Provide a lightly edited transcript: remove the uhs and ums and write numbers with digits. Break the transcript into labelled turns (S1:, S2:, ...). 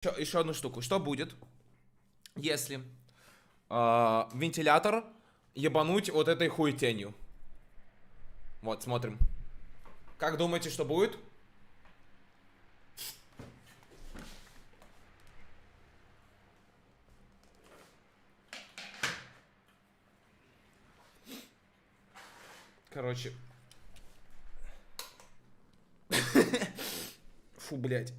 S1: Еще одну штуку. Что будет, если вентилятор ебануть вот этой хуетенью? Вот, смотрим. Как думаете, что будет? Короче. Фу, блядь.